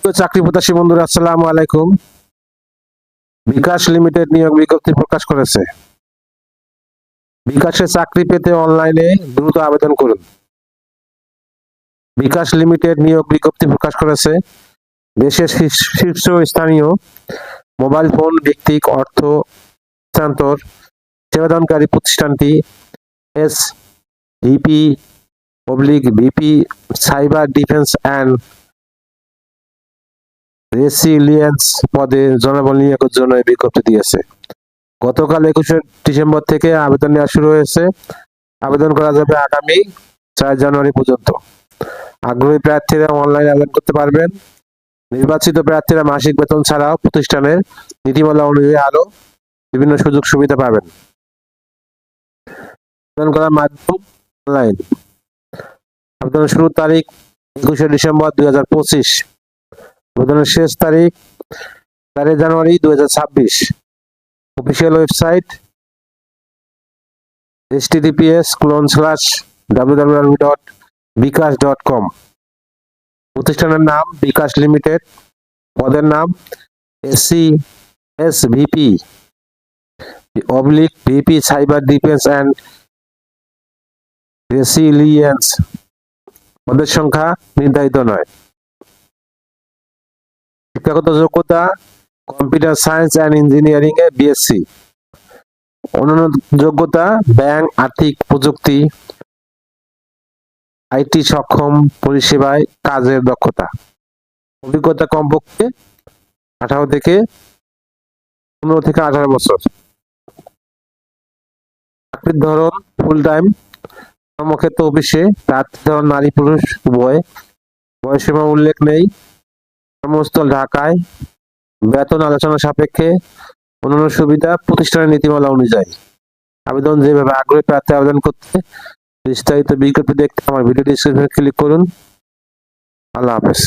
তো চাকরি প্রত্যাশী বন্ধুরা, আসসালামু আলাইকুম। বিকাশ লিমিটেড নিয়োগ বিজ্ঞপ্তি প্রকাশ করেছে। বিকাশে চাকরি পেতে অনলাইনে দ্রুত আবেদন করুন। বিকাশ লিমিটেড নিয়োগ বিজ্ঞপ্তি প্রকাশ করেছে। দেশের শীর্ষস্থানীয় মোবাইল ফোন ভিত্তিক অর্থ হস্তান্তর সেবাদানকারী প্রতিষ্ঠানটি SVP/VP cyber defence and resilience পদে জনবল নিয়োগের জন্য এই বিজ্ঞপ্তি দিয়েছে। গতকাল 21শে ডিসেম্বর থেকে আবেদন নেওয়া শুরু হয়েছে। আবেদন করা যাবে আগামী 4 জানুয়ারি পর্যন্ত। আগ্রহী প্রার্থীরা অনলাইনে আবেদন করতে পারবেন। নির্বাচিত প্রার্থীরা মাসিক বেতন ছাড়াও প্রতিষ্ঠানের নীতিমালা অনুযায়ী আরো বিভিন্ন সুযোগ সুবিধা পাবেন। আবেদন করার মাধ্যম অনলাইন। আবেদনের শুরুর তারিখ 21শে ডিসেম্বর 2025। আবেদনের শেষ তারিখ 4 জানুয়ারি 2026। Official website https://www.bikash.com। প্রতিষ্ঠানের নাম বিকাশ লিমিটেড। পদের নাম SVP/VP cyber defence and resilience. পদের সংখ্যা নির্ধারিত নয়। শিক্ষাগত যোগ্যতা computer science and engineering A BSc। অন্যান্য যোগ্যতা ব্যাংক, আর্থিক প্রযুক্তি, IT সক্ষম, পরিষেবায় কাজের দক্ষতা। অভিজ্ঞতা কমপক্ষে 15 থেকে 18 বছর। চাকরির ধরন ফুল টাইম, কর্মক্ষেত্র অফিসে। প্রার্থী ধরন নারী পুরুষ উভয়। বয়সীমা উল্লেখ নেই। কর্মস্থল ঢাকায়। বেতন আলোচনা সাপেক্ষে। অন্যান্য সুবিধা প্রতিষ্ঠানের নীতিমালা অনুযায়ী। আবেদন যেভাবে আগ্রহী প্রার্থী আবেদন করতে বিস্তারিত বিজ্ঞপ্তি দেখতে আমার ভিডিও ডেসক্রিপশনে ক্লিক করুন। আল্লাহ হাফেজ।